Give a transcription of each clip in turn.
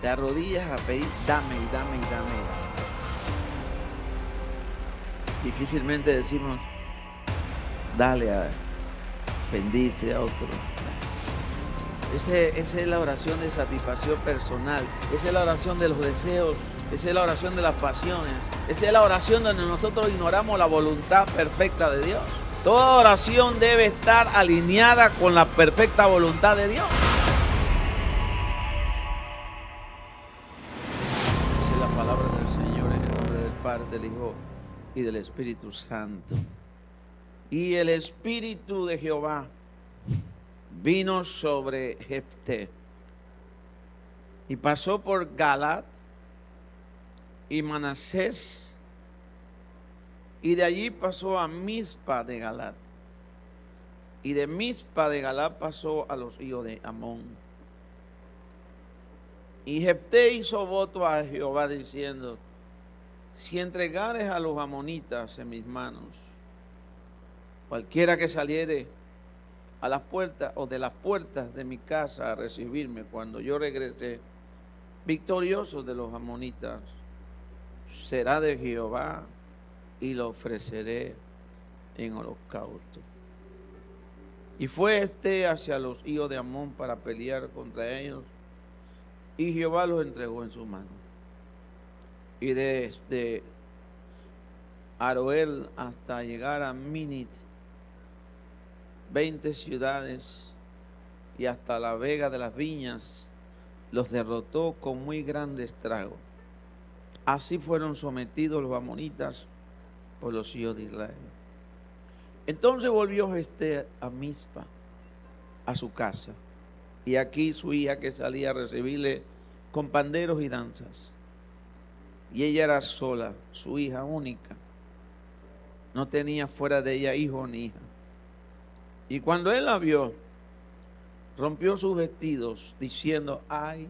te arrodillas a pedir, dame y dame y dame y dame. Difícilmente decimos, dale a, bendice a otro. Esa es la oración de satisfacción personal. Esa es la oración de los deseos. Esa es la oración de las pasiones. Esa es la oración donde nosotros ignoramos la voluntad perfecta de Dios. Toda oración debe estar alineada con la perfecta voluntad de Dios. Esa es la palabra del Señor en el nombre del Padre, del Hijo y del Espíritu Santo. Y el Espíritu de Jehová vino sobre Jefté y pasó por Galaad y Manasés, y de allí pasó a Mizpa de Galaad, y de Mizpa de Galaad pasó a los hijos de Amón. Y Jefté hizo voto a Jehová diciendo: si entregares a los amonitas en mis manos, cualquiera que saliere a las puertas o de las puertas de mi casa a recibirme cuando yo regrese victorioso de los amonitas, será de Jehová y lo ofreceré en holocausto. Y fue hacia los hijos de Amón para pelear contra ellos, y Jehová los entregó en su mano. Y desde Aroel hasta llegar a Minit, 20 ciudades, y hasta la vega de las viñas los derrotó con muy grande estrago. Así fueron sometidos los amonitas por los hijos de Israel. Entonces volvió Jefté a Mizpa, a su casa, y aquí su hija que salía a recibirle con panderos y danzas. Y ella era sola, su hija única. No tenía fuera de ella hijo ni hija. Y cuando él la vio, rompió sus vestidos, diciendo: ay,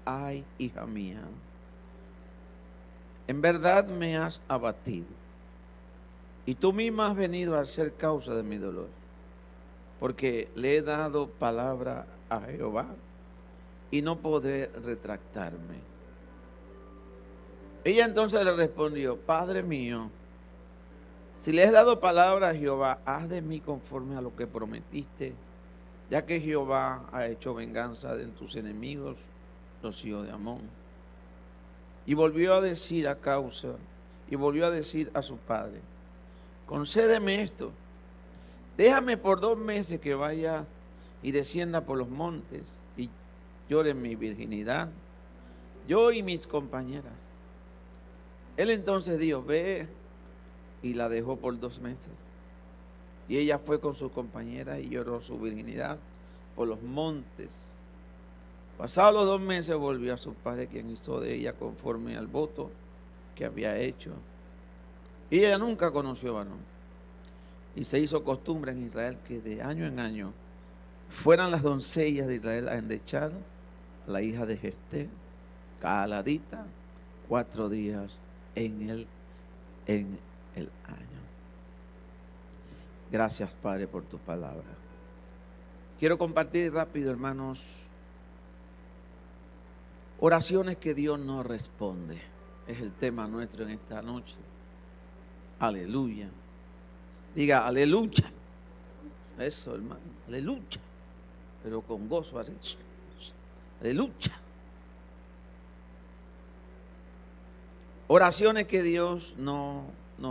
ay, hija mía, en verdad me has abatido, y tú misma has venido a ser causa de mi dolor, porque le he dado palabra a Jehová, y no podré retractarme. Ella entonces le respondió: Padre mío, si le has dado palabra a Jehová, haz de mí conforme a lo que prometiste, ya que Jehová ha hecho venganza de tus enemigos, los hijos de Amón. Y volvió a decir a su padre: concédeme esto, déjame por 2 meses que vaya y descienda por los montes y llore mi virginidad, yo y mis compañeras. Él entonces dijo: ve, y la dejó por 2 meses. Y ella fue con su compañera y lloró su virginidad por los montes. Pasados los 2 meses volvió a su padre, quien hizo de ella conforme al voto que había hecho. Y ella nunca conoció varón. Y se hizo costumbre en Israel que de año en año fueran las doncellas de Israel a endechar a la hija de Jefté, Gaaladita, 4 días en el año. Gracias, Padre, por tu palabra. Quiero compartir rápido, hermanos, oraciones que Dios no responde. Es el tema nuestro en esta noche. Aleluya. Diga aleluya. Eso, hermano, aleluya. Pero con gozo así. Aleluya. Oraciones que Dios no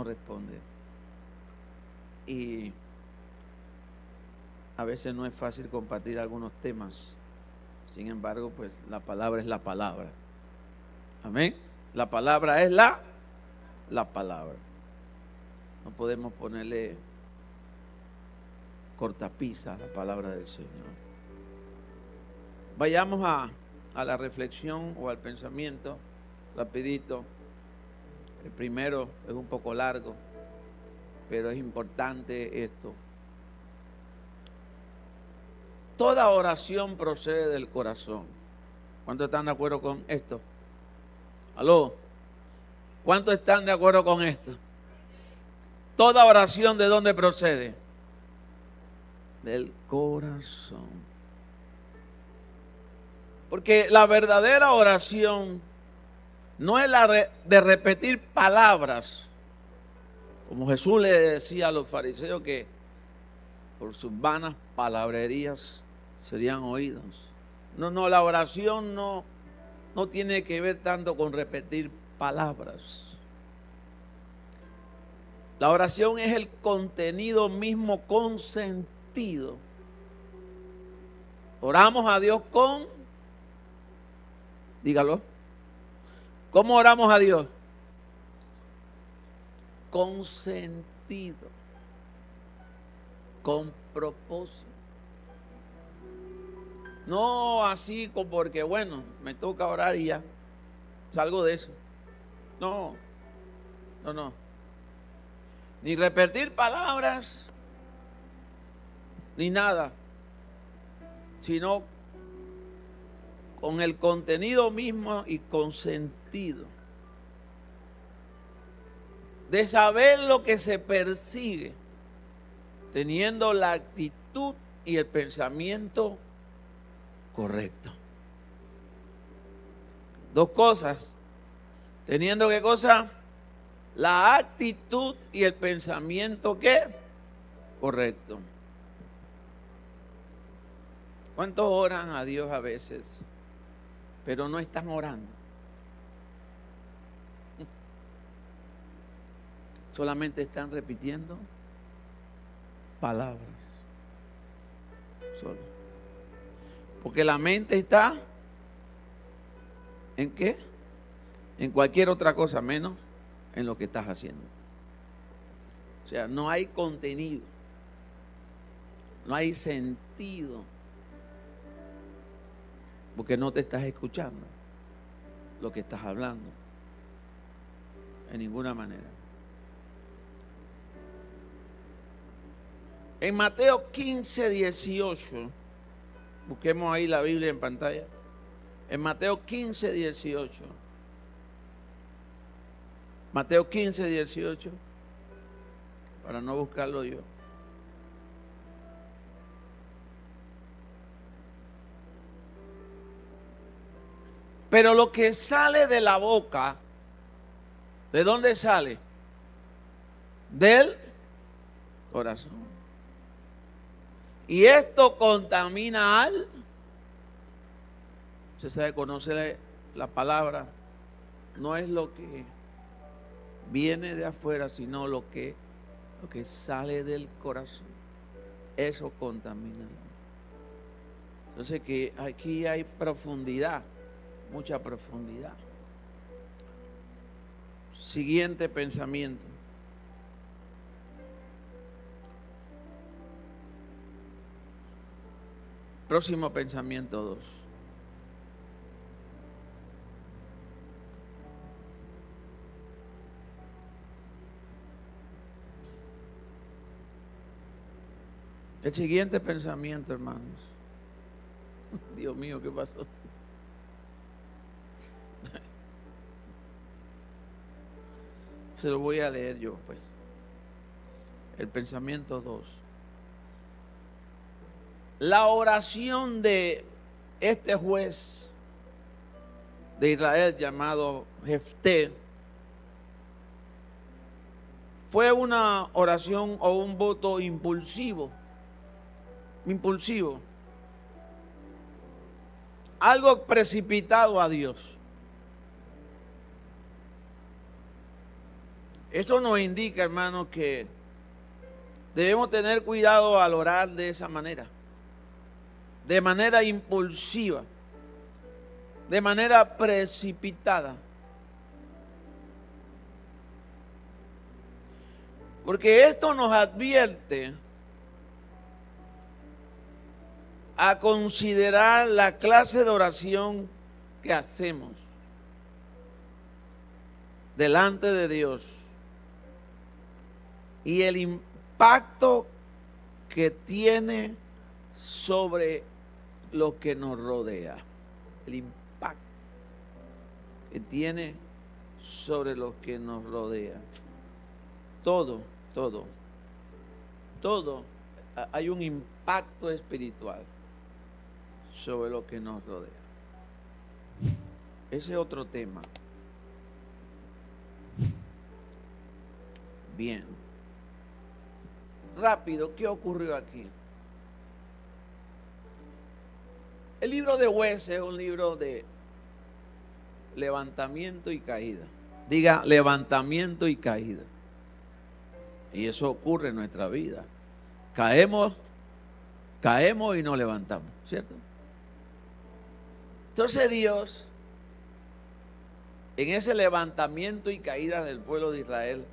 responde. Y a veces no es fácil compartir algunos temas. Sin embargo, pues la palabra es la palabra. Amén. La palabra es la palabra. No podemos ponerle cortapisa a la palabra del Señor. Vayamos a la reflexión o al pensamiento rapidito. El primero es un poco largo, pero es importante esto. Toda oración procede del corazón. ¿Cuántos están de acuerdo con esto? ¿Aló? ¿Cuántos están de acuerdo con esto? Toda oración, ¿de dónde procede? Del corazón. Porque la verdadera oración no es la de repetir palabras, como Jesús le decía a los fariseos que por sus vanas palabrerías serían oídos. No, la oración no tiene que ver tanto con repetir palabras. La oración es el contenido mismo con sentido. Oramos a Dios con, dígalo, ¿cómo oramos a Dios? Con sentido, con propósito. No así como porque, bueno, me toca orar y ya, salgo de eso. No. Ni repetir palabras, ni nada, sino con el contenido mismo y con sentido. De saber lo que se persigue, teniendo la actitud y el pensamiento correcto. Dos cosas. Teniendo ¿qué cosa? La actitud y el pensamiento ¿qué? Correcto. ¿Cuántos oran a Dios a veces, pero no están orando? Solamente están repitiendo palabras. Solo. Porque la mente está ¿en qué? En cualquier otra cosa menos en lo que estás haciendo. O sea, no hay contenido, no hay sentido, porque no te estás escuchando lo que estás hablando, en ninguna manera. En Mateo 15, 18, busquemos ahí la Biblia en pantalla. En Mateo 15, 18. Mateo 15, 18, para no buscarlo yo. Pero lo que sale de la boca, ¿de dónde sale? Del corazón. Y esto contamina al, usted sabe, conoce la palabra, no es lo que viene de afuera, sino lo que sale del corazón. Eso contamina. Entonces que aquí hay profundidad, mucha profundidad. Siguiente pensamiento. Próximo pensamiento 2. El siguiente pensamiento, hermanos. Dios mío, ¿qué pasó? Se lo voy a leer yo, pues. El pensamiento 2. La oración de este juez de Israel llamado Jefté fue una oración o un voto impulsivo. Algo precipitado a Dios. Eso nos indica, hermanos, que debemos tener cuidado al orar de esa manera, de manera impulsiva, de manera precipitada. Porque esto nos advierte a considerar la clase de oración que hacemos delante de Dios y el impacto que tiene sobre lo que nos rodea. El impacto que tiene sobre lo que nos rodea. Todo, hay un impacto espiritual sobre lo que nos rodea. ese es otro tema. Bien. Rápido, ¿qué ocurrió aquí? El libro de Jueces es un libro de levantamiento y caída. Diga, levantamiento y caída. Y eso ocurre en nuestra vida. Caemos y nos levantamos, ¿cierto? Entonces Dios, en ese levantamiento y caída del pueblo de Israel,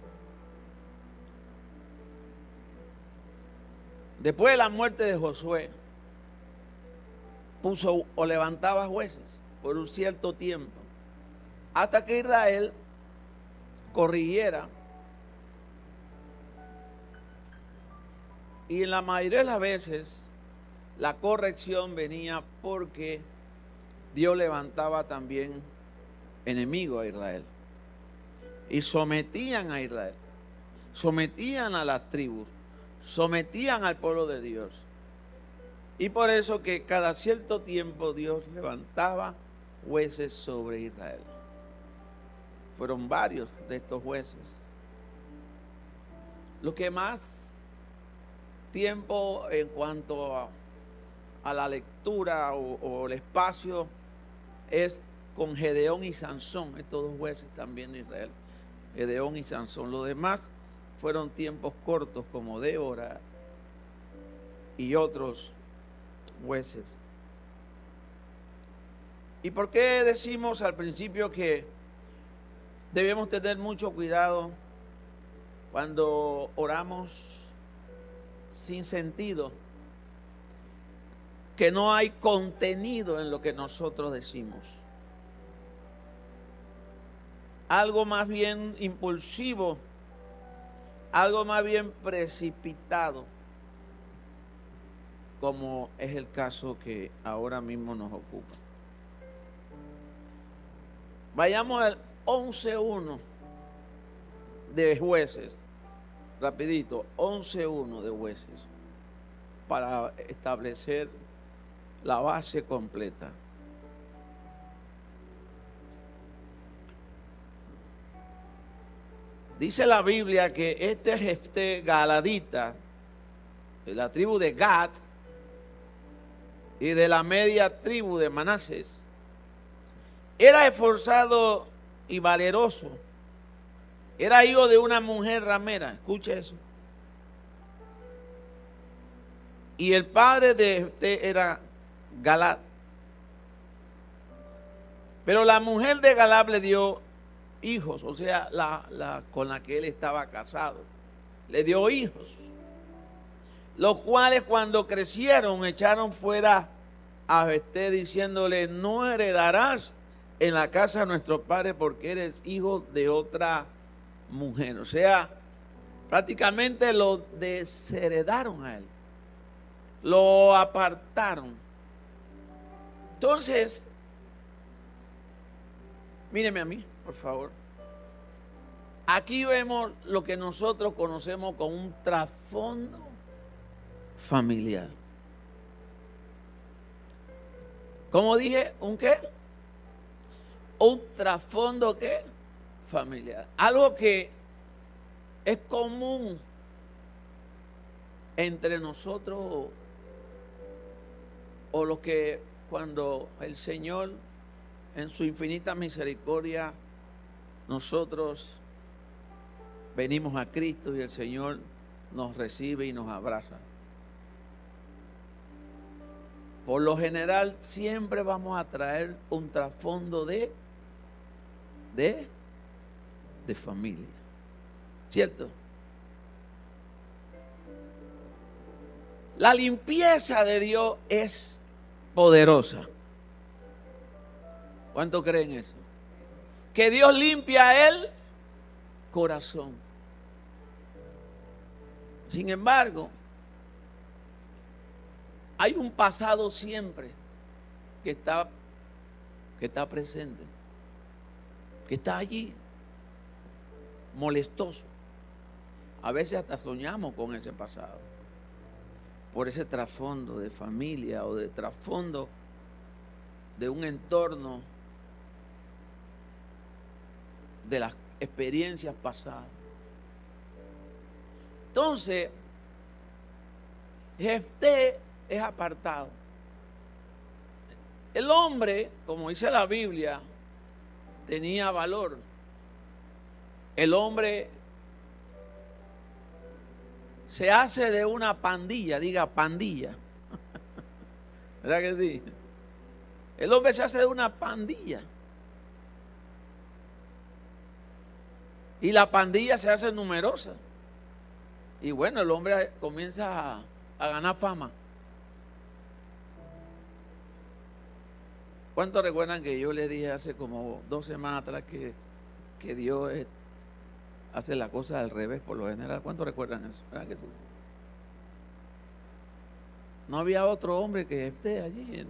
después de la muerte de Josué, puso o levantaba jueces por un cierto tiempo, hasta que Israel corrigiera. Y en la mayoría de las veces la corrección venía porque Dios levantaba también enemigos a Israel. Y sometían a Israel, sometían a las tribus, sometían al pueblo de Dios. Y por eso que cada cierto tiempo Dios levantaba jueces sobre Israel. Fueron varios de estos jueces. Lo que más tiempo en cuanto a la lectura o el espacio es con Gedeón y Sansón, estos dos jueces también de Israel, Gedeón y Sansón. Los demás fueron tiempos cortos como Débora y otros jueces. ¿Y por qué decimos al principio que debemos tener mucho cuidado cuando oramos sin sentido? Que no hay contenido en lo que nosotros decimos. Algo más bien impulsivo, algo más bien precipitado, como es el caso que ahora mismo nos ocupa. Vayamos al 11.1 de Jueces, rapidito, 11.1 de Jueces, para establecer la base completa. Dice la Biblia que este Jefté galadita, de la tribu de Gad y de la media tribu de Manasés, era esforzado y valeroso. Era hijo de una mujer ramera, escuche eso. Y el padre de Jefté era Galad. Pero la mujer de Galad le dio hijos, o sea, la con la que él estaba casado, le dio hijos, los cuales cuando crecieron echaron fuera a Jefté diciéndole: no heredarás en la casa de nuestro padre porque eres hijo de otra mujer. O sea, prácticamente lo desheredaron a él, lo apartaron. Entonces, míreme a mí, por favor. Aquí vemos lo que nosotros conocemos como un trasfondo familiar. ¿Cómo dije? ¿Un qué? Un trasfondo ¿qué? Familiar. Algo que es común entre nosotros o los que cuando el Señor en su infinita misericordia nosotros venimos a Cristo y el Señor nos recibe y nos abraza. Por lo general siempre vamos a traer un trasfondo de familia, ¿cierto? La limpieza de Dios es poderosa. ¿Cuánto creen eso? Que Dios limpia el corazón. Sin embargo, hay un pasado siempre que está presente, que está allí, molestoso. A veces hasta soñamos con ese pasado, por ese trasfondo de familia o de trasfondo de un entorno de las experiencias pasadas. Entonces, Jefté es apartado. El hombre, como dice la Biblia, tenía valor. El hombre se hace de una pandilla, diga pandilla. ¿Verdad que sí? El hombre se hace de una pandilla. Y la pandilla se hace numerosa. Y bueno, el hombre comienza a ganar fama. ¿Cuántos recuerdan que yo les dije hace como 2 semanas atrás que Dios hace la cosa al revés por lo general? ¿Cuántos recuerdan eso? ¿Verdad que sí? No había otro hombre que esté allí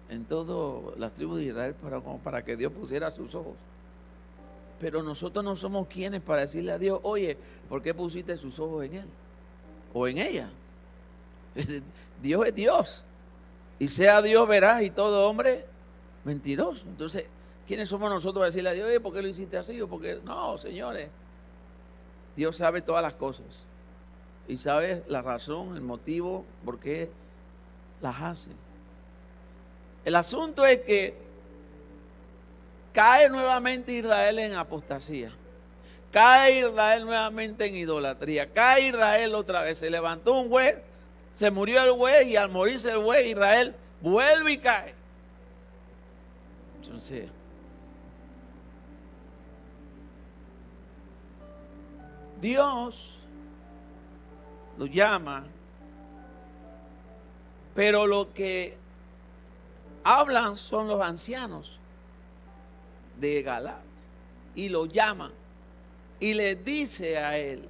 en todas las tribus de Israel para que Dios pusiera sus ojos. Pero nosotros no somos quienes para decirle a Dios, oye, ¿por qué pusiste sus ojos en él? O en ella. Dios es Dios. Y sea Dios veraz y todo hombre mentiroso. Entonces, ¿quiénes somos nosotros para decirle a Dios, oye, ¿por qué lo hiciste así? O porque no, señores. Dios sabe todas las cosas. Y sabe la razón, el motivo por qué las hace. El asunto es que cae nuevamente Israel en apostasía. Cae Israel nuevamente en idolatría. Cae Israel otra vez. Se levantó un juez, se murió el juez y al morirse el juez Israel vuelve y cae. Entonces, Dios lo llama, pero lo que hablan son los ancianos de Galaad y lo llaman y le dice a él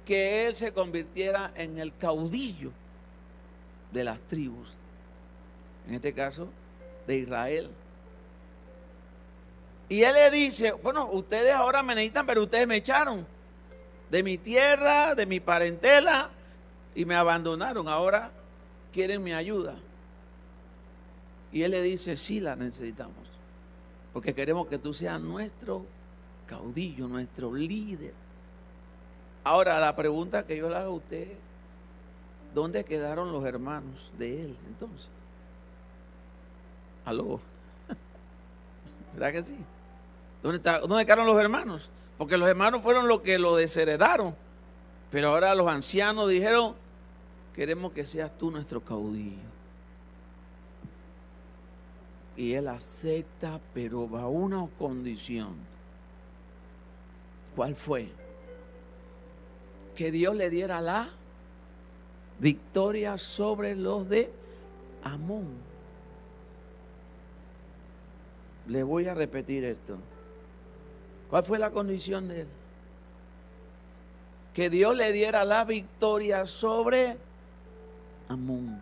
que él se convirtiera en el caudillo de las tribus, en este caso de Israel. Y él le dice, bueno, ustedes ahora me necesitan, pero ustedes me echaron de mi tierra, de mi parentela y me abandonaron, ahora quieren mi ayuda. Y él le dice, sí la necesitamos, porque queremos que tú seas nuestro caudillo, nuestro líder. Ahora la pregunta que yo le hago a usted, ¿dónde quedaron los hermanos de él entonces? ¿Aló? ¿Verdad que sí? ¿Dónde quedaron los hermanos? Porque los hermanos fueron los que lo desheredaron, pero ahora los ancianos dijeron, queremos que seas tú nuestro caudillo. Y él acepta, pero bajo una condición. ¿Cuál fue? Que Dios le diera la victoria sobre los de Amón. Le voy a repetir esto. ¿Cuál fue la condición de él? Que Dios le diera la victoria sobre Amón.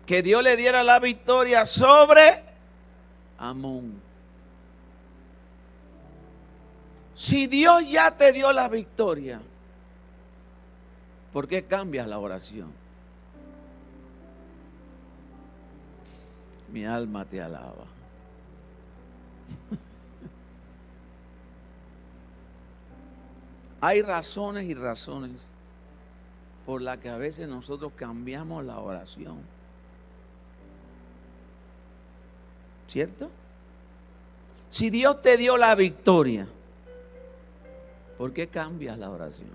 Que Dios le diera la victoria sobre Amón. Si Dios ya te dio la victoria, ¿por qué cambias la oración? Mi alma te alaba. Hay razones y razones por las que a veces nosotros cambiamos la oración. ¿Cierto? Si Dios te dio la victoria, ¿por qué cambias la oración?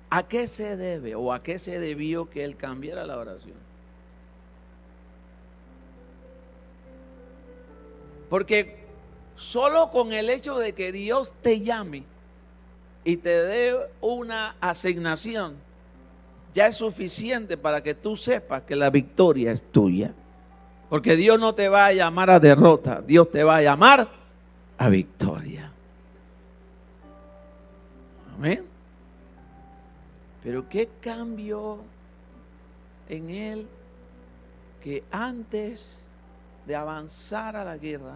¿A qué se debe o a qué se debió que Él cambiara la oración? Porque solo con el hecho de que Dios te llame y te dé una asignación, ya es suficiente para que tú sepas que la victoria es tuya. Porque Dios no te va a llamar a derrota, Dios te va a llamar a victoria. Amén. Pero ¿qué cambió en él que antes de avanzar a la guerra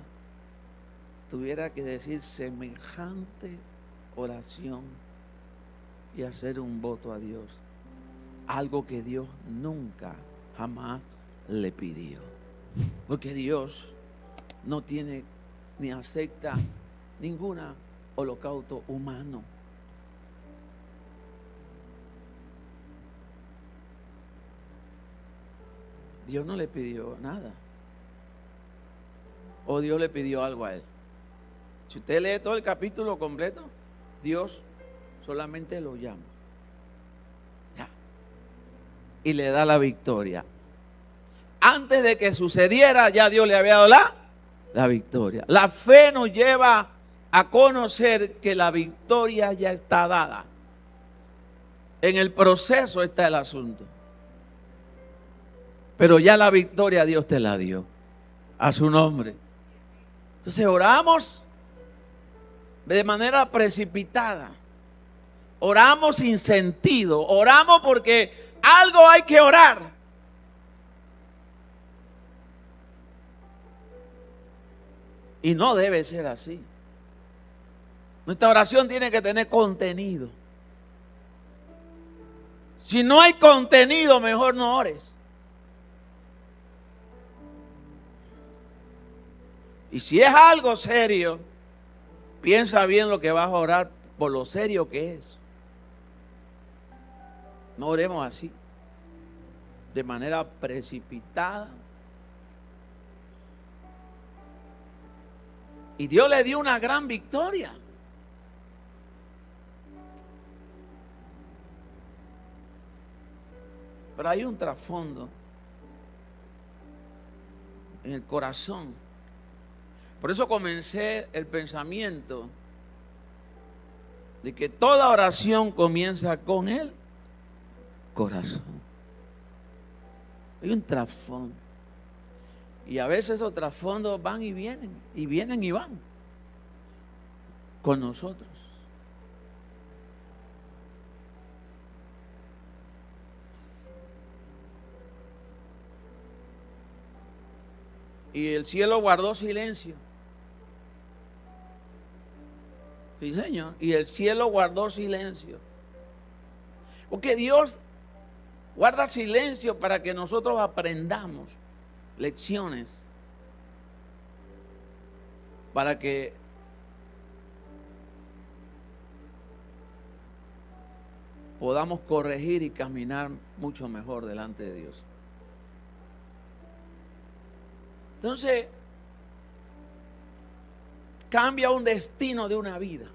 tuviera que decir semejante oración y hacer un voto a Dios? Algo que Dios nunca, jamás le pidió. Porque Dios no tiene ni acepta ningún holocausto humano. Dios no le pidió nada. O Dios le pidió algo a él. Si usted lee todo el capítulo completo, Dios solamente lo llama. Ya. Y le da la victoria. Antes de que sucediera, ya Dios le había dado la victoria. La fe nos lleva a conocer que la victoria ya está dada. En el proceso está el asunto. Pero ya la victoria Dios te la dio. A su nombre. Entonces oramos de manera precipitada. Oramos sin sentido. Oramos porque algo hay que orar. Y no debe ser así. Nuestra oración tiene que tener contenido. Si no hay contenido, mejor no ores. Y si es algo serio, piensa bien lo que vas a orar por lo serio que es. No oremos así, de manera precipitada. Y Dios le dio una gran victoria. Pero hay un trasfondo en el corazón. Por eso comencé el pensamiento de que toda oración comienza con el corazón. Hay un trasfondo. Y a veces esos trasfondos van y vienen, y vienen y van con nosotros. Y el cielo guardó silencio. Sí, Señor. Y el cielo guardó silencio. Porque Dios guarda silencio para que nosotros aprendamos lecciones. Para que podamos corregir y caminar mucho mejor delante de Dios. Entonces, cambia un destino de una vida.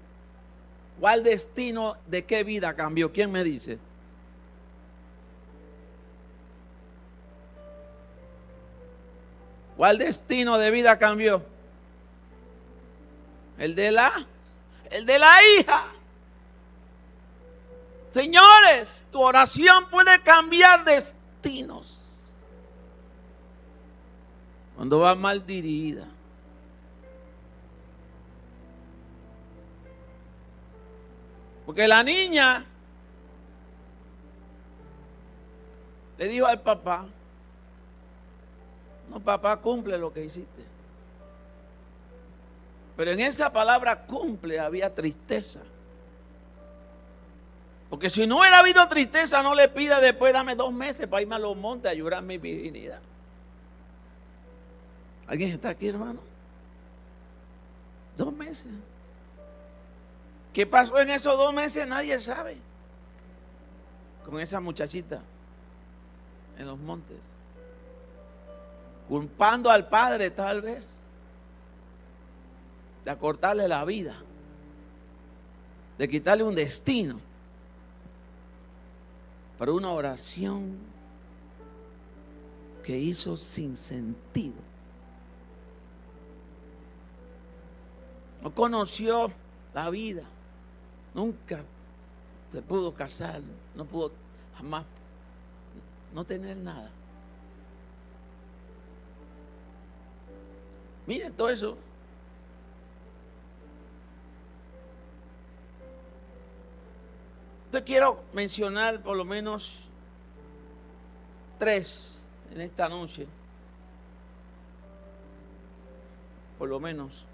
¿Cuál destino de qué vida cambió? ¿Quién me dice? ¿Cuál destino de vida cambió? El de la hija. Señores, tu oración puede cambiar destinos. Cuando va mal dirigida. Porque la niña le dijo al papá: no, papá, cumple lo que hiciste. Pero en esa palabra cumple había tristeza. Porque si no hubiera habido tristeza, no le pida después, dame 2 meses para irme a los montes a llorar mi virginidad. ¿Alguien está aquí, hermano? 2 meses. ¿Qué pasó en esos 2 meses? Nadie sabe. Con esa muchachita en los montes. Culpando al padre tal vez de acortarle la vida, de quitarle un destino, para una oración que hizo sin sentido. No conoció la vida, nunca se pudo casar, no pudo jamás no tener nada. Miren todo eso. Yo quiero mencionar por lo menos 3 en esta noche. Por lo menos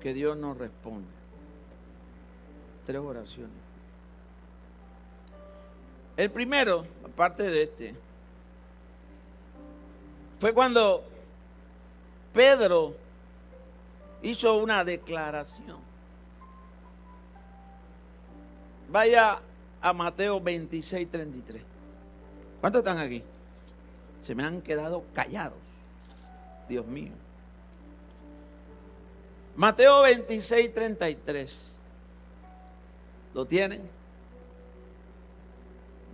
que Dios nos responde. 3 oraciones. El primero, aparte de este, fue cuando Pedro hizo una declaración. Vaya a Mateo 26, 33. ¿Cuántos están aquí? Se me han quedado callados. Dios mío. Mateo 26, 33. ¿Lo tienen?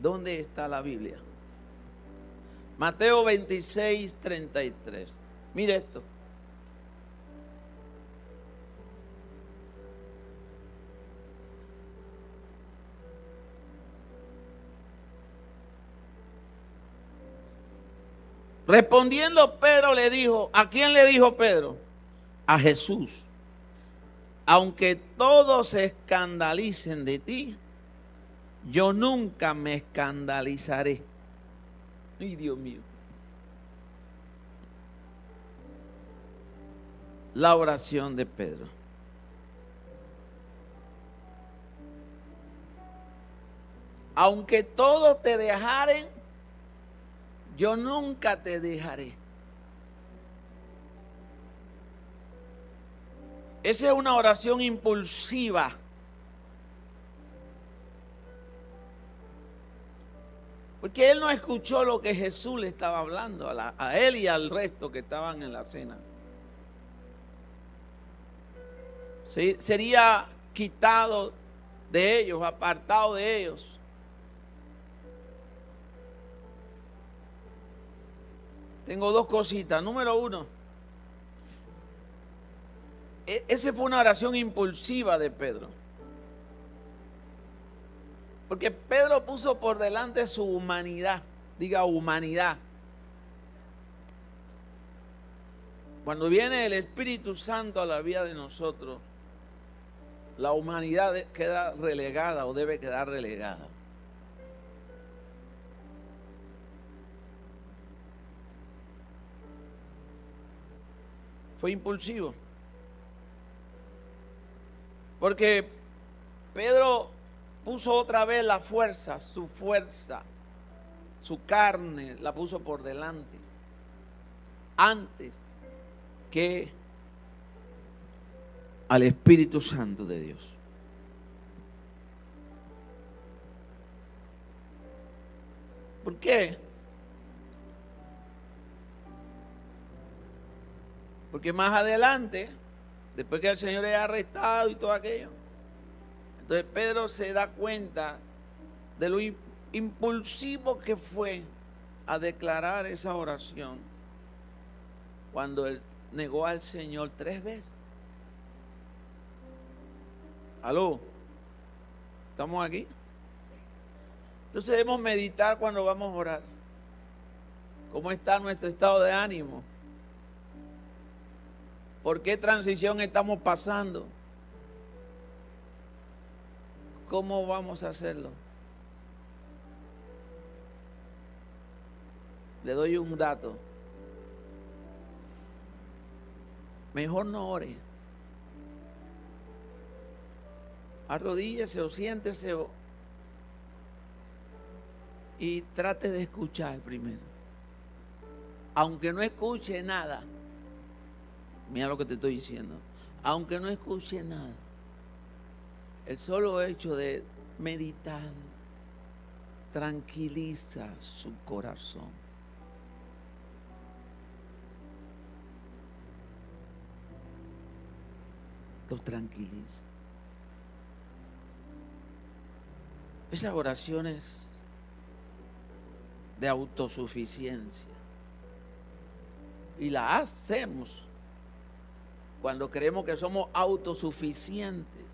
¿Dónde está la Biblia? Mateo 26, 33. Mire esto. Respondiendo Pedro le dijo, ¿a quién le dijo Pedro? A Jesús. Aunque todos se escandalicen de ti, yo nunca me escandalizaré. Ay, Dios mío. La oración de Pedro. Aunque todos te dejaren, yo nunca te dejaré. Esa es una oración impulsiva. Porque él no escuchó lo que Jesús le estaba hablando a él y al resto que estaban en la cena. ¿Sí? Sería quitado de ellos, apartado de ellos. Tengo dos cositas. Número uno, esa fue una oración impulsiva de Pedro. Porque Pedro puso por delante su humanidad. Diga humanidad. Cuando viene el Espíritu Santo a la vida de nosotros, la humanidad queda relegada o debe quedar relegada. Fue impulsivo. Porque Pedro puso otra vez la fuerza, su carne la puso por delante, antes que al Espíritu Santo de Dios. ¿Por qué? Porque más adelante, después que el Señor es arrestado y todo aquello, entonces Pedro se da cuenta de lo impulsivo que fue a declarar esa oración cuando él negó al Señor 3 veces. ¿Aló? ¿Estamos aquí? Entonces debemos meditar cuando vamos a orar. ¿Cómo está nuestro estado de ánimo? ¿Por qué transición estamos pasando? ¿Cómo vamos a hacerlo? Le doy un dato. Mejor no ore. Arrodíllese o siéntese y trate de escuchar primero. Aunque no escuche nada. Mira lo que te estoy diciendo. Aunque no escuche nada. El solo hecho de meditar tranquiliza su corazón. Lo tranquiliza. Esas oraciones de autosuficiencia. Y las hacemos cuando creemos que somos autosuficientes.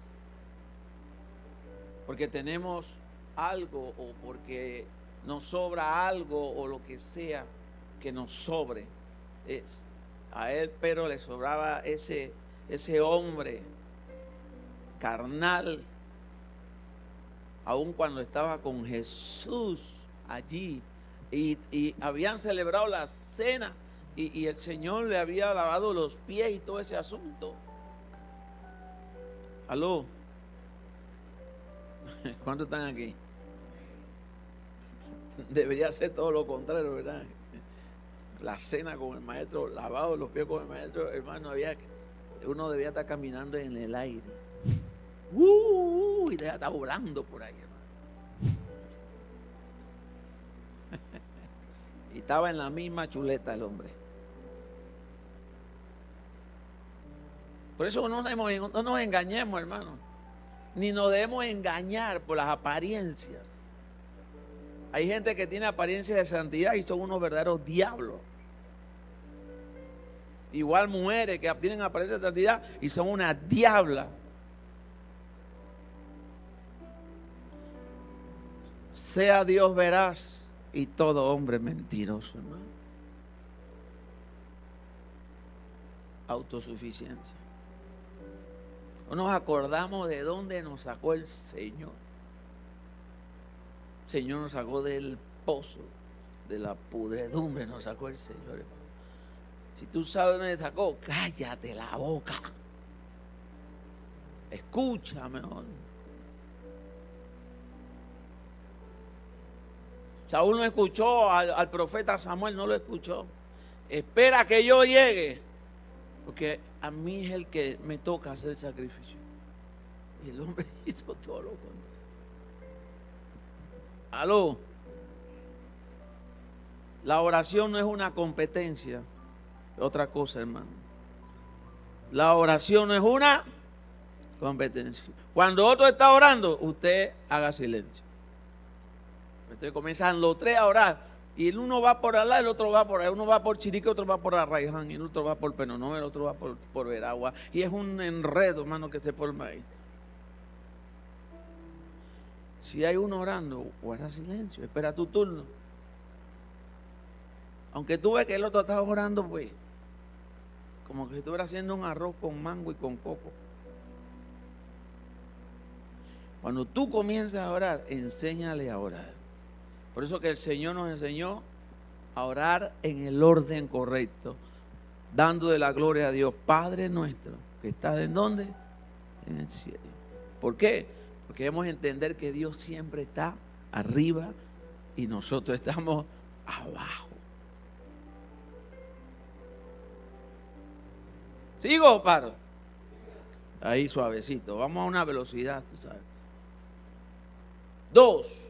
Porque tenemos algo o porque nos sobra algo o lo que sea que nos sobre. A él, pero le sobraba ese hombre carnal, aun cuando estaba con Jesús allí y habían celebrado la cena y el Señor le había lavado los pies y todo ese asunto. ¿Aló? ¿Cuántos están aquí? Debería ser todo lo contrario, ¿verdad? La cena con el maestro, lavado los pies con el maestro, hermano, había Uno debía estar caminando en el aire. Y debía estar volando por ahí, hermano. Y estaba en la misma chuleta el hombre. Por eso no nos engañemos, hermano. Ni nos debemos engañar por las apariencias. Hay gente que tiene apariencia de santidad y son unos verdaderos diablos. Igual mujeres que tienen apariencia de santidad y son una diabla. Sea Dios veraz y todo hombre mentiroso, hermano. Autosuficiencia. No nos acordamos de dónde nos sacó el Señor. El Señor nos sacó del pozo, de la pudredumbre, nos sacó el Señor, hermano. Si tú sabes dónde te sacó, cállate la boca. Escúchame, mejor. Saúl no escuchó al profeta Samuel, no lo escuchó. Espera que yo llegue, porque a mí es el que me toca hacer el sacrificio. Y el hombre hizo todo lo contrario. Aló. La oración no es una competencia. Otra cosa, hermano. La oración no es una competencia. Cuando otro está orando, usted haga silencio. Entonces comienzan los tres a orar. Y el uno va por allá, el otro va por allá. Uno va por Chiriquí, otro va por Arraiján, y el otro va por Penonó, el otro va por Veragua. Y es un enredo, hermano, que se forma ahí. Si hay uno orando, guarda silencio, espera tu turno. Aunque tú ves que el otro está orando, pues, como que si estuviera haciendo un arroz con mango y con coco. Cuando tú comienzas a orar, enséñale a orar. Por eso que el Señor nos enseñó a orar en el orden correcto, dándole la gloria a Dios, Padre nuestro, que está ¿en dónde? En el cielo. ¿Por qué? Porque debemos entender que Dios siempre está arriba y nosotros estamos abajo. ¿Sigo o paro? Ahí suavecito. Vamos a una velocidad, tú sabes. 2.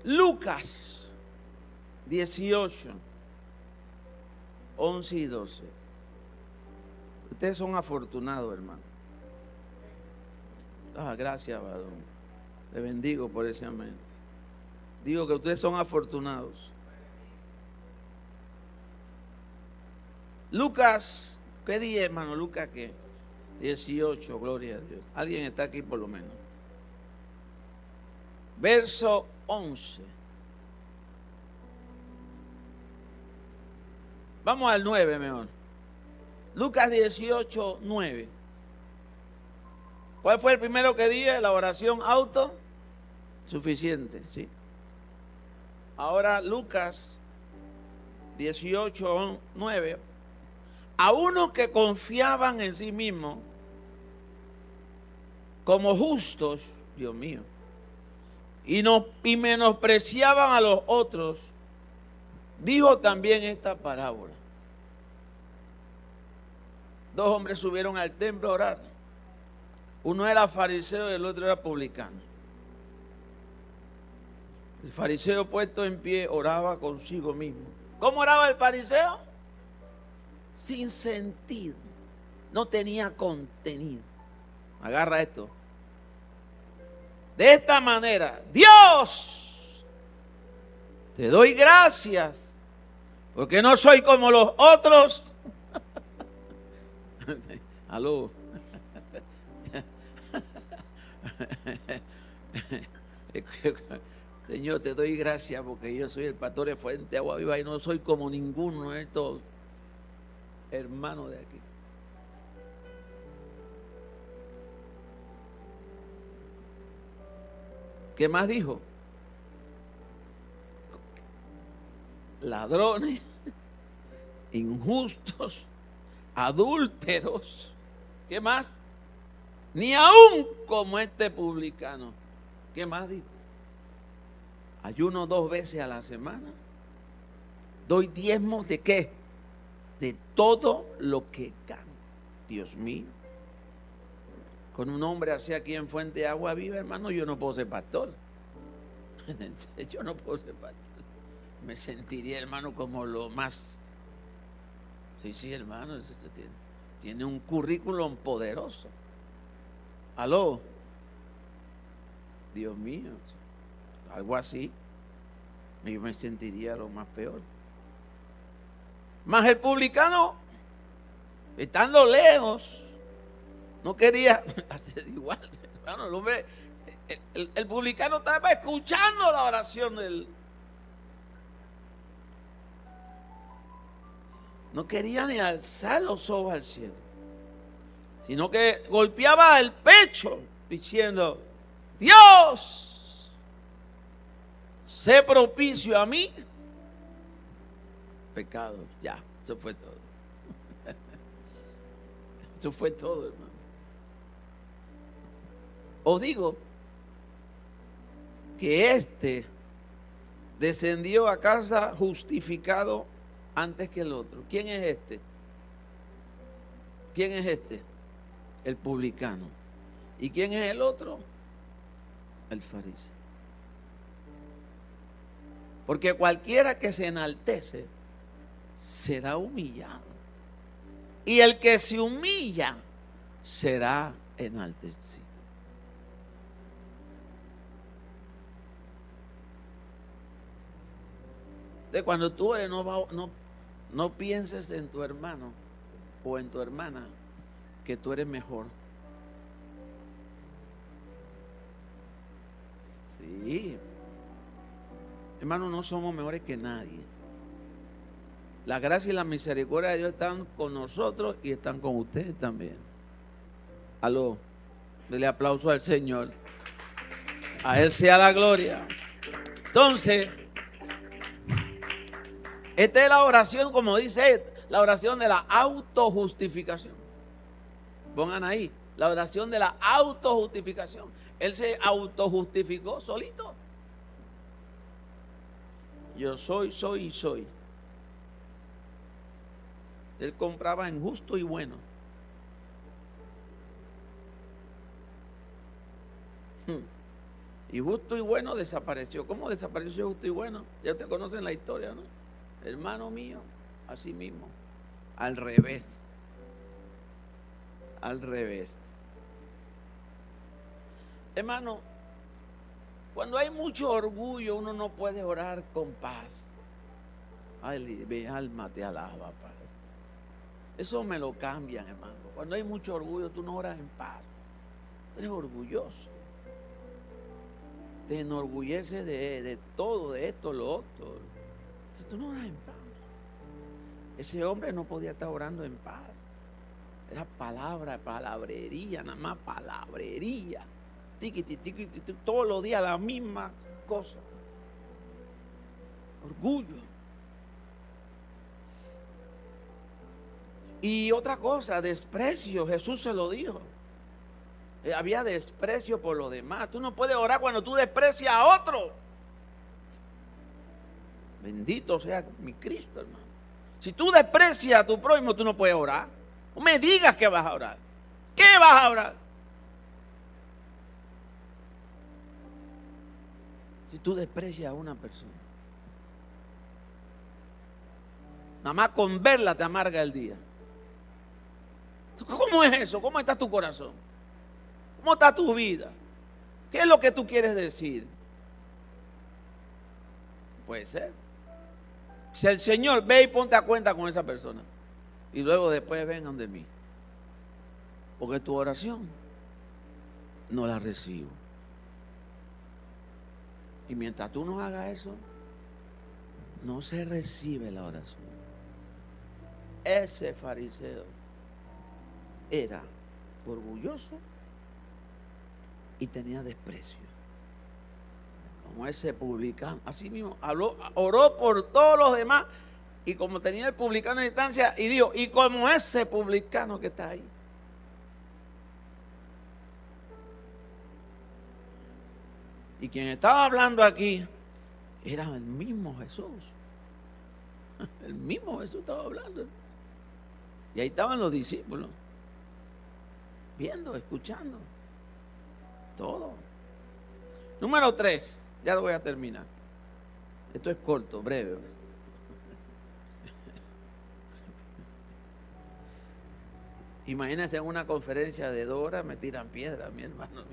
Lucas 18, 11 y 12. Ustedes son afortunados, hermano. Gracias, varón. Le bendigo por ese amén. Digo que ustedes son afortunados. Lucas, ¿qué día, hermano? Lucas, ¿qué? 18, gloria a Dios. Alguien está aquí por lo menos. Verso 11. Vamos al 9 mejor. Lucas 18, 9. ¿Cuál fue el primero que dije? La oración autosuficiente, ¿sí? Ahora Lucas 18, 9. A unos que confiaban en sí mismos como justos, Dios mío, y menospreciaban a los otros, dijo también esta parábola. 2 hombres subieron al templo a orar. Uno era fariseo y el otro era publicano. El fariseo, puesto en pie, oraba consigo mismo. ¿Cómo oraba el fariseo? Sin sentido. No tenía contenido. Agarra esto. De esta manera, Dios, te doy gracias, porque no soy como los otros. Aló. Señor, te doy gracias porque yo soy el pastor de Fuente Agua Viva y no soy como ninguno de estos hermanos de aquí. ¿Qué más dijo? Ladrones, injustos, adúlteros. ¿Qué más? Ni aún como este publicano. ¿Qué más dijo? Ayuno 2 veces a la semana. Doy diezmos de qué? de todo lo que gano. Dios mío. Con un hombre así aquí en Fuente de Agua Viva, hermano, yo no puedo ser pastor. Yo no puedo ser pastor. Me sentiría, hermano, como lo más... Sí, hermano, tiene un currículum poderoso. ¿Aló? Dios mío, algo así. Yo me sentiría lo más peor. Más el publicano, estando lejos, no quería hacer igual. Hermano, el hombre, el publicano estaba escuchando la oración del... No quería ni alzar los ojos al cielo, sino que golpeaba el pecho diciendo: Dios, sé propicio a mí, pecado. Ya, eso fue todo. Eso fue todo, hermano. Os digo que este descendió a casa justificado antes que el otro. ¿Quién es este? ¿Quién es este? El publicano. ¿Y quién es el otro? El fariseo. Porque cualquiera que se enaltece será humillado, y el que se humilla será enaltecido. De cuando tú eres, no pienses en tu hermano o en tu hermana que tú eres mejor. Sí, hermano, no somos mejores que nadie. La gracia y la misericordia de Dios están con nosotros y están con ustedes también. Aló, dele aplauso al Señor. A Él sea la gloria. Entonces, esta es la oración, como dice, la oración de la autojustificación. Pongan ahí, la oración de la autojustificación. Él se autojustificó solito. Yo soy y soy. Él compraba en justo y bueno. Y justo y bueno desapareció. ¿Cómo desapareció justo y bueno? Ya ustedes conocen la historia, ¿no? Hermano mío, así mismo. Al revés. Al revés. Hermano, cuando hay mucho orgullo, uno no puede orar con paz. Ay, mi alma te alaba, Padre. Eso me lo cambian, hermano. Cuando hay mucho orgullo, tú no oras en paz. Eres orgulloso. Te enorgullece de todo, de esto, lo otro. Entonces, tú no oras en paz. Ese hombre no podía estar orando en paz. Era palabrería, nada más palabrería. Tiquiti, todos los días la misma cosa. Orgullo. Y otra cosa, desprecio. Jesús se lo dijo. Había desprecio por los demás. Tú no puedes orar cuando tú desprecias a otro. Bendito sea mi Cristo, hermano. Si tú desprecias a tu prójimo, tú no puedes orar. No me digas que vas a orar. ¿Qué vas a orar? Si tú desprecias a una persona, nada más con verla te amarga el día. ¿Cómo es eso? ¿Cómo está tu corazón? ¿Cómo está tu vida? ¿Qué es lo que tú quieres decir? Puede ser. Si el Señor ve y ponte a cuenta con esa persona, y luego después vengan de mí, porque tu oración no la recibo. Y mientras tú no hagas eso, no se recibe la oración. Ese fariseo era orgulloso y tenía desprecio, como ese publicano. Así mismo oró por todos los demás, y como tenía el publicano a distancia, y dijo, y como ese publicano que está ahí. Y quien estaba hablando aquí era el mismo Jesús. El mismo Jesús estaba hablando. Y ahí estaban los discípulos, viendo, escuchando, todo. Número 3, ya lo voy a terminar. Esto es corto, breve. Imagínense en una conferencia de 2 horas me tiran piedra, mi hermano.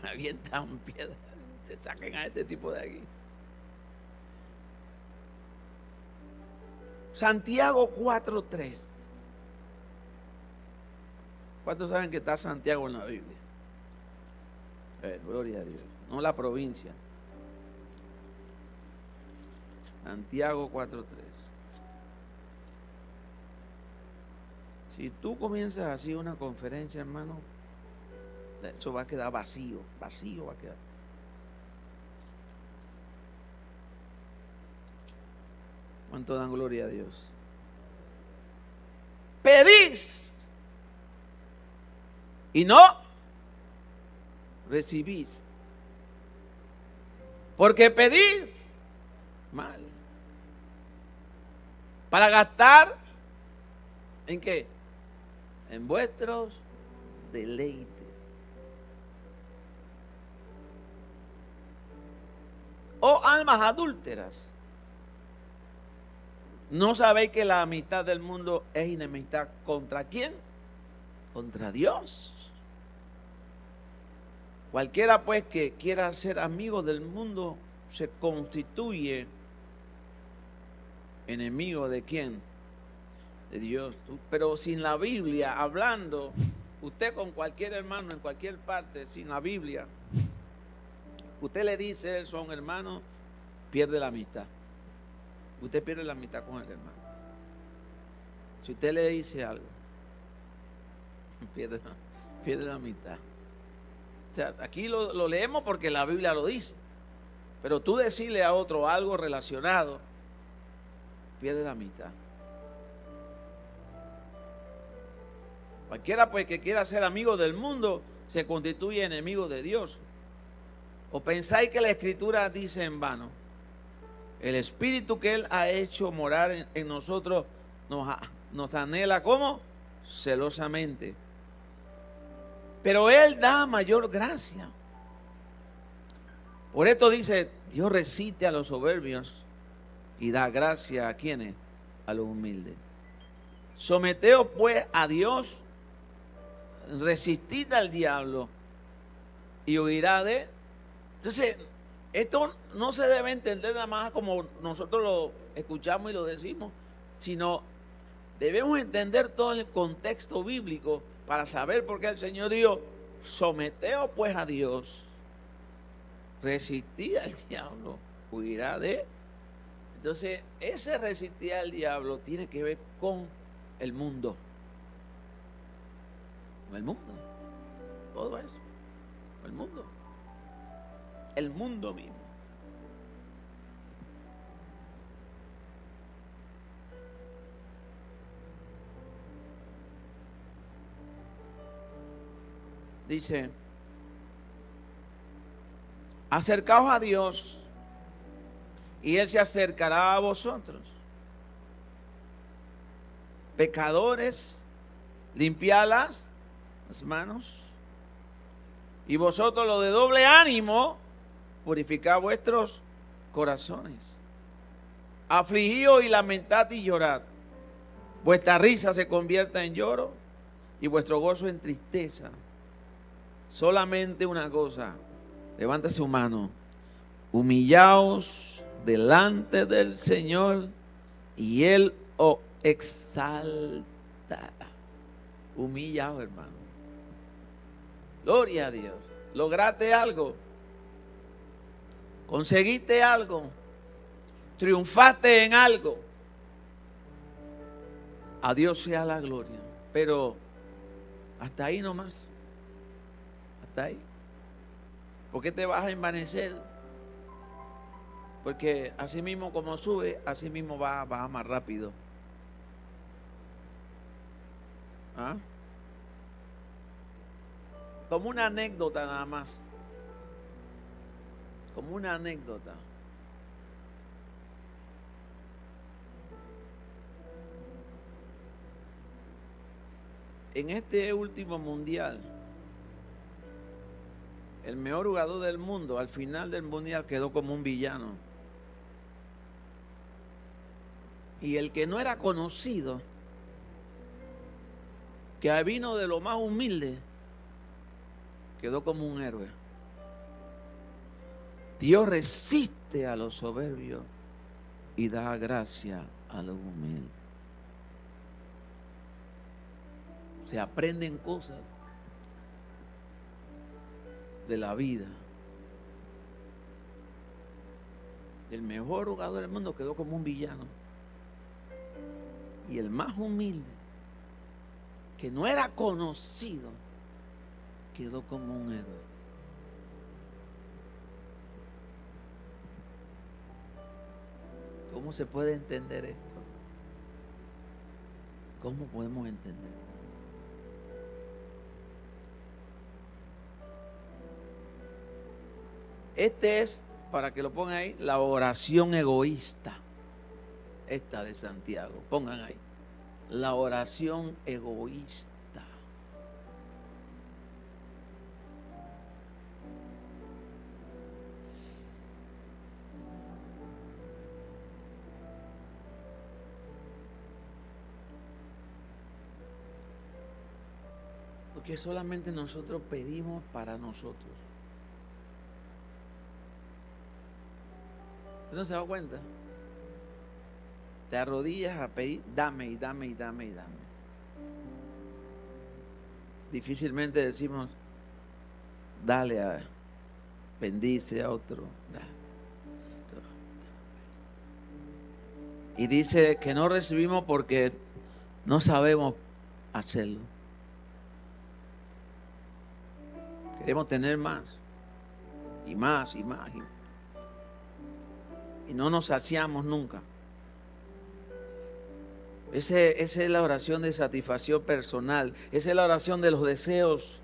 Me avientan piedra. Te saquen a este tipo de aquí. Santiago 4:3. ¿Cuántos saben que está Santiago en la Biblia? Gloria a Dios. No la provincia. Santiago 4:3. Si tú comienzas así una conferencia, hermano, eso va a quedar vacío va a quedar. ¿Cuánto dan gloria a Dios? Pedís y no recibís, porque pedís mal, para gastar ¿en qué? En vuestros deleites. Oh almas adúlteras, ¿no sabéis que la amistad del mundo es enemistad contra quién? Contra Dios. Cualquiera pues que quiera ser amigo del mundo se constituye enemigo de quién? De Dios. Pero sin la Biblia, hablando, usted con cualquier hermano en cualquier parte, sin la Biblia, usted le dice eso a un hermano, pierde la amistad. Usted pierde la amistad con el hermano. Si usted le dice algo, pierde la amistad. O sea, aquí lo leemos porque la Biblia lo dice. Pero tú decirle a otro algo relacionado, pierde la amistad. Cualquiera pues que quiera ser amigo del mundo se constituye enemigo de Dios. ¿O pensáis que la Escritura dice en vano? El Espíritu que Él ha hecho morar en nosotros nos anhela ¿cómo? Celosamente. Pero Él da mayor gracia. Por esto dice, Dios resiste a los soberbios y da gracia a quienes, a los humildes. Someteos pues a Dios, resistid al diablo y huirá de él. Entonces, esto no se debe entender nada más como nosotros lo escuchamos y lo decimos, sino debemos entender todo el contexto bíblico para saber por qué el Señor dijo, someteos pues a Dios, resistid al diablo, huirá de él. Entonces, ese resistir al diablo tiene que ver con el mundo. Con el mundo. Todo eso. El mundo. El mundo mismo. Dice, acercaos a Dios y Él se acercará a vosotros. Pecadores, limpiad las manos. Y vosotros los de doble ánimo, purificad vuestros corazones. Afligíos y lamentad y llorad. Vuestra risa se convierta en lloro y vuestro gozo en tristeza. Solamente una cosa, levanta su mano, humillaos delante del Señor y Él os exaltará. Humillaos, hermano. Gloria a Dios. Lograste algo, conseguiste algo, triunfaste en algo. A Dios sea la gloria. Pero hasta ahí nomás. Hasta ahí. ¿Por qué te vas a envanecer? Porque así mismo como sube, así mismo va más rápido. ¿Ah? Como una anécdota nada más. Como una anécdota. En este último mundial, el mejor jugador del mundo al final del mundial quedó como un villano. Y el que no era conocido, que vino de lo más humilde, quedó como un héroe. Dios resiste a los soberbios y da gracia a los humildes. Se aprenden cosas de la vida. El mejor jugador del mundo quedó como un villano. Y el más humilde, que no era conocido, quedó como un héroe. ¿Cómo se puede entender esto? ¿Cómo podemos entender? Este es, para que lo pongan ahí, la oración egoísta. Esta de Santiago. Pongan ahí. La oración egoísta. Porque solamente nosotros pedimos para nosotros. ¿Usted no se da cuenta? Te arrodillas a pedir, dame y dame y dame y dame. Difícilmente decimos, dale a, bendice a otro. Dale. Y dice que no recibimos porque no sabemos hacerlo. Queremos tener más y más y más. Y no nos saciamos nunca. Esa es la oración de satisfacción personal. Esa es la oración de los deseos.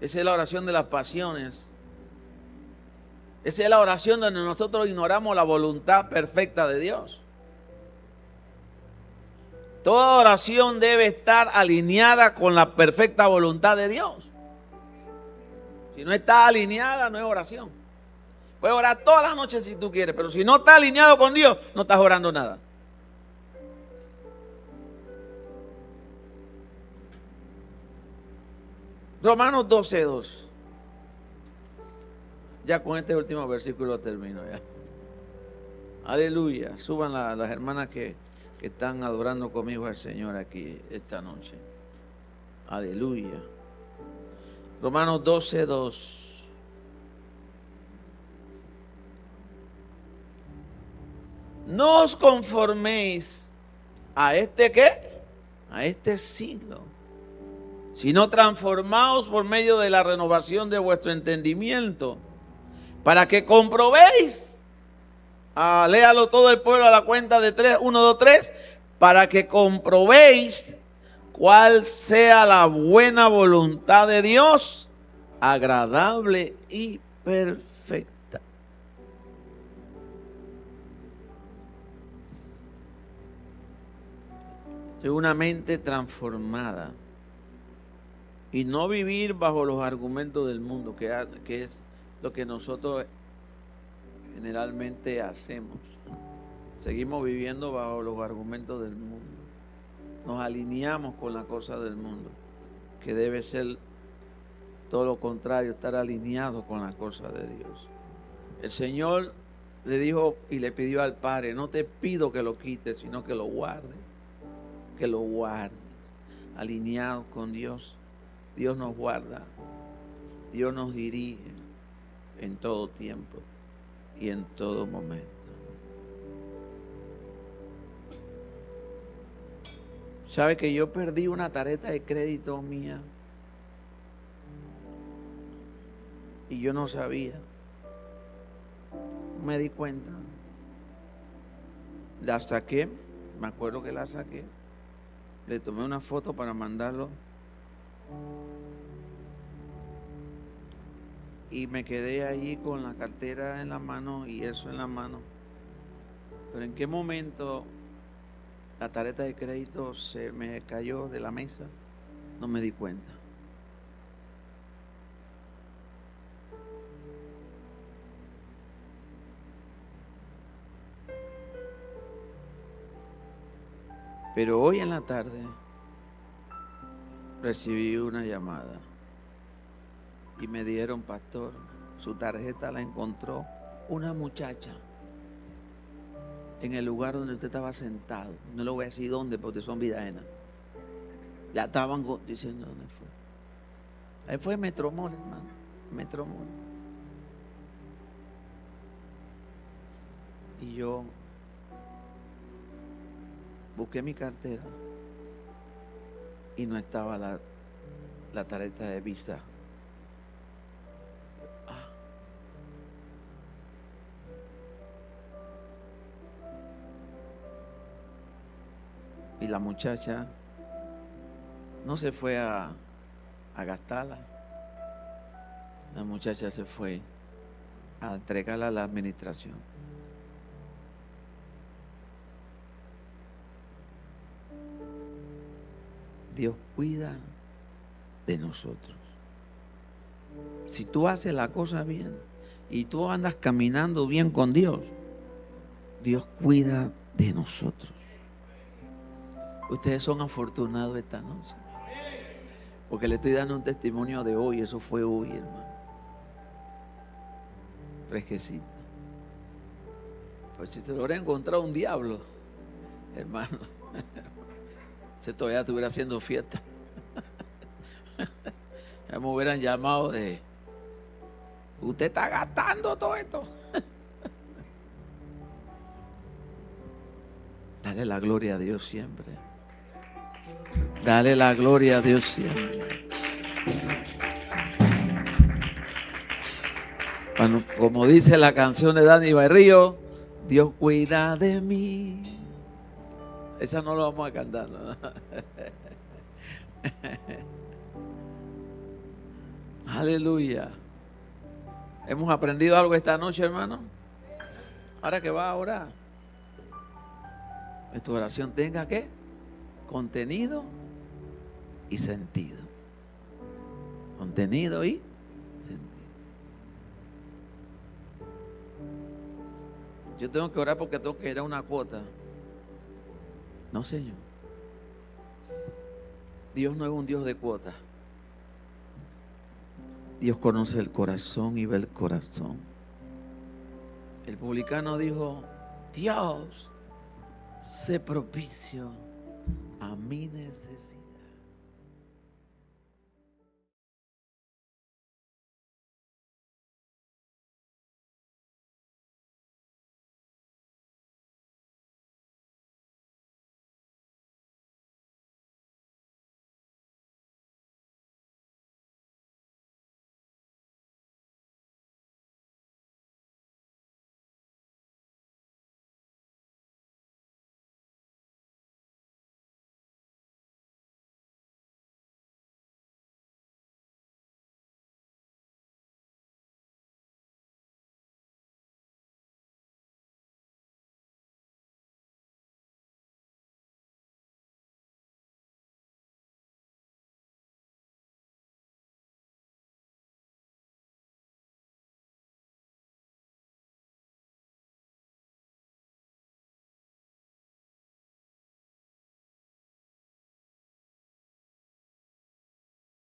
Esa es la oración de las pasiones. Esa es la oración donde nosotros ignoramos la voluntad perfecta de Dios. Toda oración debe estar alineada con la perfecta voluntad de Dios. Si no está alineada, no es oración. Puedes orar todas las noches si tú quieres, pero si no estás alineado con Dios, no estás orando nada. Romanos 12:2. Ya con este último versículo termino ya. Aleluya. Suban las hermanas que están adorando conmigo al Señor aquí esta noche. Aleluya. Romanos 12:2. No os conforméis a este ¿qué? A este siglo, sino transformaos por medio de la renovación de vuestro entendimiento, para que comprobéis, léalo todo el pueblo a la cuenta de 3, 1, 2, 3, para que comprobéis cuál sea la buena voluntad de Dios, agradable y perfecta. Una mente transformada y no vivir bajo los argumentos del mundo, que es lo que nosotros generalmente hacemos. Seguimos viviendo bajo los argumentos del mundo. Nos alineamos con la cosa del mundo, que debe ser todo lo contrario, estar alineado con la cosa de Dios. El Señor le dijo y le pidió al Padre, no te pido que lo quites, sino que lo guardes. Que lo guardes, alineados con Dios. Dios nos guarda, Dios nos dirige en todo tiempo y en todo momento. ¿Sabe que yo perdí una tarjeta de crédito mía? Y yo no sabía. Me di cuenta. La saqué, me acuerdo que la saqué. Le tomé una foto para mandarlo y me quedé allí con la cartera en la mano y eso en la mano. Pero ¿en qué momento La tarjeta de crédito se me cayó de la mesa, no me di cuenta. Pero hoy en la tarde recibí una llamada y me dijeron, pastor, su tarjeta la encontró una muchacha en el lugar donde usted estaba sentado. No le voy a decir dónde porque son vidas ajenas. La estaban diciendo dónde fue. Ahí fue Metromol, hermano. Metromol. Y yo busqué mi cartera y no estaba la tarjeta de Visa. Y la muchacha no se fue a gastarla. La muchacha se fue a entregarla a la administración. Dios cuida de nosotros. Si tú haces la cosa bien y tú andas caminando bien con Dios, Dios cuida de nosotros. Ustedes son afortunados esta noche, porque le estoy dando un testimonio de hoy. Eso fue hoy, hermano. Fresquecito. Pues si se lo hubiera encontrado un diablo, hermano, se todavía estuviera haciendo fiesta. Ya me hubieran llamado de: usted está gastando todo esto. Dale la gloria a Dios siempre. Dale la gloria a Dios siempre. Bueno, como dice la canción de Dani Barrio, Dios cuida de mí. Esa no la vamos a cantar, ¿no? Aleluya. ¿Hemos aprendido algo esta noche, hermano? Ahora que va a orar, que tu oración tenga ¿qué? Contenido y sentido. Contenido y sentido. Yo tengo que orar porque tengo que ir a una cuota. No, Señor. Dios no es un Dios de cuotas. Dios conoce el corazón y ve el corazón. El publicano dijo: Dios, sé propicio a mi necesidad.